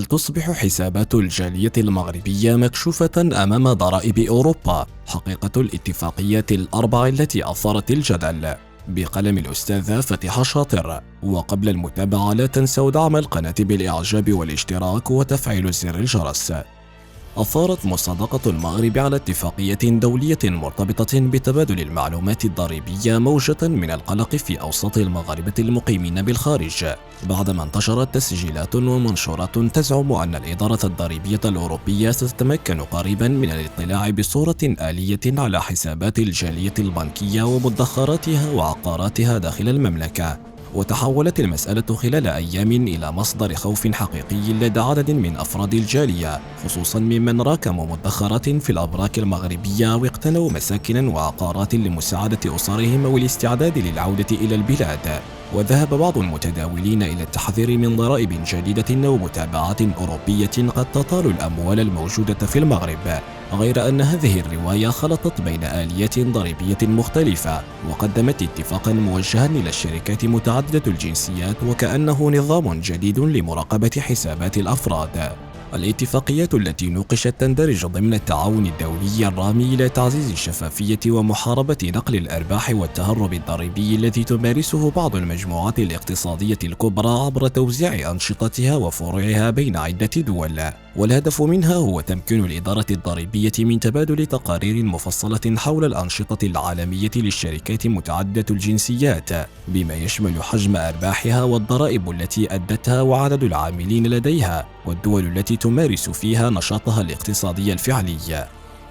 تزال تصبح حسابات الجالية المغربية مكشوفة أمام ضرائب أوروبا، حقيقة الاتفاقيات الأربع التي أثارت الجدل. بقلم الأستاذة فاتحة شاطر. وقبل المتابعة لا تنسوا دعم القناة بالإعجاب والاشتراك وتفعيل زر الجرس. أثارت مصادقة المغرب على اتفاقية دولية مرتبطة بتبادل المعلومات الضريبية موجة من القلق في أوساط المغاربة المقيمين بالخارج، بعدما انتشرت تسجيلات ومنشورات تزعم أن الإدارة الضريبية الأوروبية ستتمكن قريبا من الاطلاع بصورة آلية على حسابات الجالية البنكية ومدخراتها وعقاراتها داخل المملكة. وتحولت المسألة خلال أيام إلى مصدر خوف حقيقي لدى عدد من أفراد الجالية، خصوصا ممن راكموا مدخرات في الأبراك المغربية واقتنوا مساكن وعقارات لمساعدة أسرهم والاستعداد للعودة إلى البلاد. وذهب بعض المتداولين إلى التحذير من ضرائب جديدة ومتابعات أوروبية قد تطال الأموال الموجودة في المغرب، غير أن هذه الرواية خلطت بين آليات ضريبية مختلفة وقدمت اتفاقا موجها إلى الشركات متعددة الجنسيات وكأنه نظام جديد لمراقبة حسابات الأفراد. الاتفاقيات التي نوقشت تندرج ضمن التعاون الدولي الرامي إلى تعزيز الشفافية ومحاربة نقل الأرباح والتهرب الضريبي الذي تمارسه بعض المجموعات الاقتصادية الكبرى عبر توزيع أنشطتها وفروعها بين عدة دول، والهدف منها هو تمكين الإدارة الضريبية من تبادل تقارير مفصلة حول الأنشطة العالمية للشركات متعددة الجنسيات، بما يشمل حجم أرباحها والضرائب التي أدتها وعدد العاملين لديها والدول التي تمارس فيها نشاطها الاقتصادي الفعلي.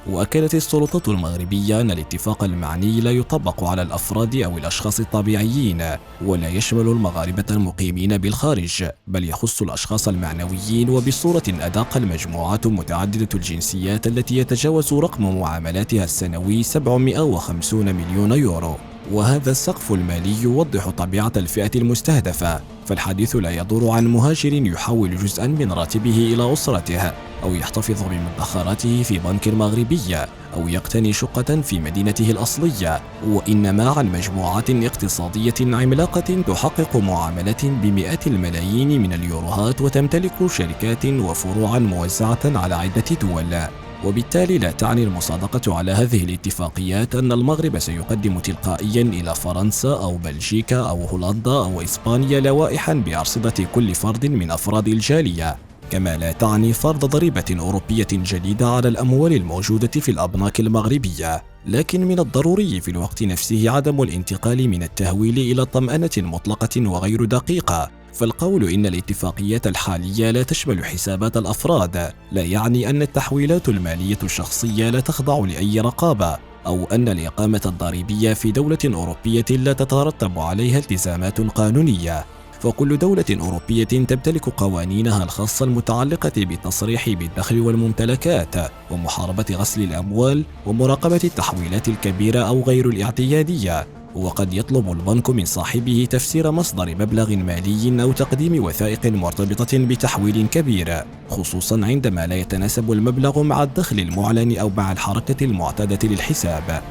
وأكدت السلطات المغربية أن الاتفاق المعني لا يطبق على الأفراد أو الأشخاص الطبيعيين، ولا يشمل المغاربة المقيمين بالخارج، بل يخص الأشخاص المعنويين، وبصورة أدق المجموعات متعددة الجنسيات التي يتجاوز رقم معاملاتها السنوي 750 مليون يورو. وهذا السقف المالي يوضح طبيعة الفئة المستهدفة، فالحديث لا يدور عن مهاجر يحول جزءا من راتبه إلى أسرته، أو يحتفظ بمدخراته في بنك مغربي، أو يقتني شقة في مدينته الأصلية، وإنما عن مجموعات اقتصادية عملاقة تحقق معاملات بمئات الملايين من اليوروهات وتمتلك شركات وفروعا موزعة على عدة دول. وبالتالي لا تعني المصادقة على هذه الاتفاقيات أن المغرب سيقدم تلقائيا إلى فرنسا أو بلجيكا أو هولندا أو إسبانيا لوائح بأرصدة كل فرد من أفراد الجالية، كما لا تعني فرض ضريبة أوروبية جديدة على الأموال الموجودة في الأبناك المغربية. لكن من الضروري في الوقت نفسه عدم الانتقال من التهويل إلى طمأنة مطلقة وغير دقيقة، فالقول إن الاتفاقيات الحالية لا تشمل حسابات الأفراد لا يعني أن التحويلات المالية الشخصية لا تخضع لأي رقابة، أو أن الإقامة الضريبية في دولة أوروبية لا تترتب عليها التزامات قانونية، فكل دولة أوروبية تمتلك قوانينها الخاصة المتعلقة بالتصريح بالدخل والممتلكات ومحاربة غسل الأموال ومراقبة التحويلات الكبيرة أو غير الاعتيادية. وقد يطلب البنك من صاحبه تفسير مصدر مبلغ مالي أو تقديم وثائق مرتبطة بتحويل كبير، خصوصا عندما لا يتناسب المبلغ مع الدخل المعلن أو مع الحركة المعتادة للحساب.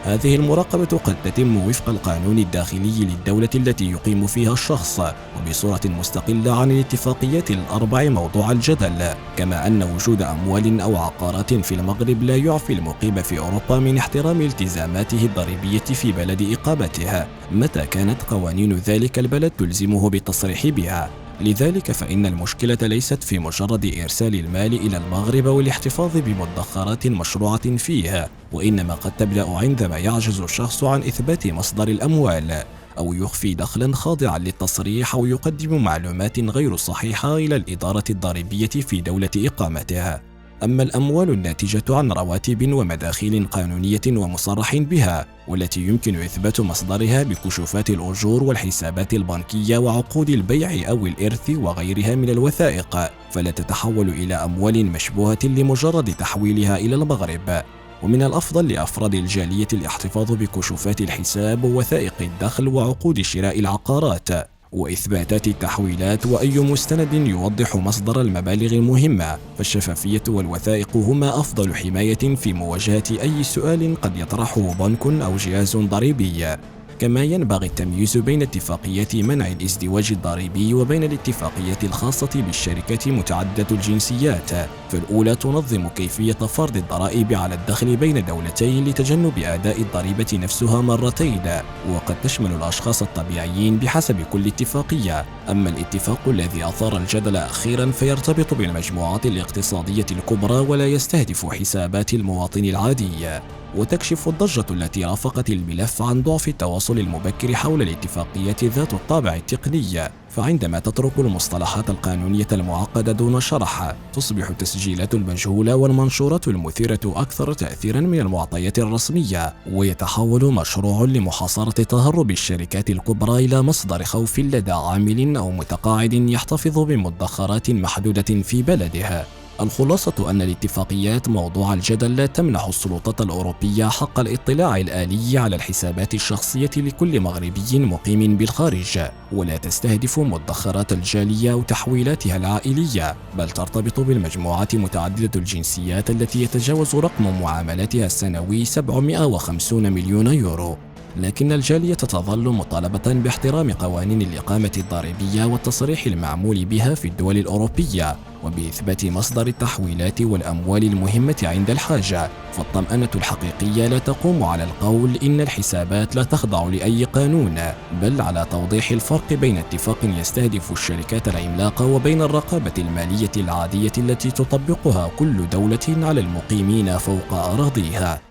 هذه المراقبة قد تتم وفق القانون الداخلي للدولة التي يقيم فيها الشخص وبصورة مستقلة عن الاتفاقيات الأربع موضوع الجدل، كما أن وجود أموال أو عقارات في المغرب لا يعفي المقيم في أوروبا من احترام التزاماته الضريبية في بلد إقامتها متى كانت قوانين ذلك البلد تلزمه بالتصريح بها. لذلك فإن المشكلة ليست في مجرد إرسال المال إلى المغرب والاحتفاظ بمدخرات مشروعة فيها، وإنما قد تبدأ عندما يعجز الشخص عن إثبات مصدر الأموال، أو يخفي دخلا خاضعا للتصريح، أو يقدم معلومات غير صحيحة إلى الإدارة الضريبية في دولة إقامتها. أما الأموال الناتجة عن رواتب ومداخيل قانونية ومصرح بها، والتي يمكن إثبات مصدرها بكشوفات الأجور والحسابات البنكية وعقود البيع أو الإرث وغيرها من الوثائق، فلا تتحول إلى أموال مشبوهة لمجرد تحويلها إلى المغرب. ومن الأفضل لأفراد الجالية الاحتفاظ بكشوفات الحساب ووثائق الدخل وعقود شراء العقارات وإثباتات التحويلات وأي مستند يوضح مصدر المبالغ المهمة، فالشفافية والوثائق هما أفضل حماية في مواجهة أي سؤال قد يطرحه بنك أو جهاز ضريبي. كما ينبغي التمييز بين اتفاقيات منع الازدواج الضريبي وبين الاتفاقيات الخاصة بالشركات متعددة الجنسيات، فالأولى تنظم كيفية فرض الضرائب على الدخل بين دولتين لتجنب أداء الضريبة نفسها مرتين، وقد تشمل الأشخاص الطبيعيين بحسب كل اتفاقية. أما الاتفاق الذي أثار الجدل أخيرا فيرتبط بالمجموعات الاقتصادية الكبرى ولا يستهدف حسابات المواطن العادي. وتكشف الضجة التي رافقت الملف عن ضعف التواصل المبكر حول الاتفاقيات ذات الطابع التقني، فعندما تترك المصطلحات القانونية المعقدة دون شرح تصبح التسجيلات المجهولة والمنشورات المثيرة أكثر تأثيرا من المعطيات الرسمية، ويتحول مشروع لمحاصرة تهرب الشركات الكبرى إلى مصدر خوف لدى عامل أو متقاعد يحتفظ بمدخرات محدودة في بلده. الخلاصة أن الاتفاقيات موضوع الجدل لا تمنح السلطات الأوروبية حق الاطلاع الآلي على الحسابات الشخصية لكل مغربي مقيم بالخارج، ولا تستهدف مدخرات الجالية أو تحويلاتها العائلية، بل ترتبط بالمجموعات متعددة الجنسيات التي يتجاوز رقم معاملاتها السنوي 750 مليون يورو. لكن الجالية تظل مطالبة باحترام قوانين الإقامة الضريبية والتصريح المعمول بها في الدول الأوروبية، وبإثبات مصدر التحويلات والأموال المهمة عند الحاجة. فالطمأنة الحقيقية لا تقوم على القول إن الحسابات لا تخضع لأي قانون، بل على توضيح الفرق بين اتفاق يستهدف الشركات العملاقة وبين الرقابة المالية العادية التي تطبقها كل دولة على المقيمين فوق أراضيها.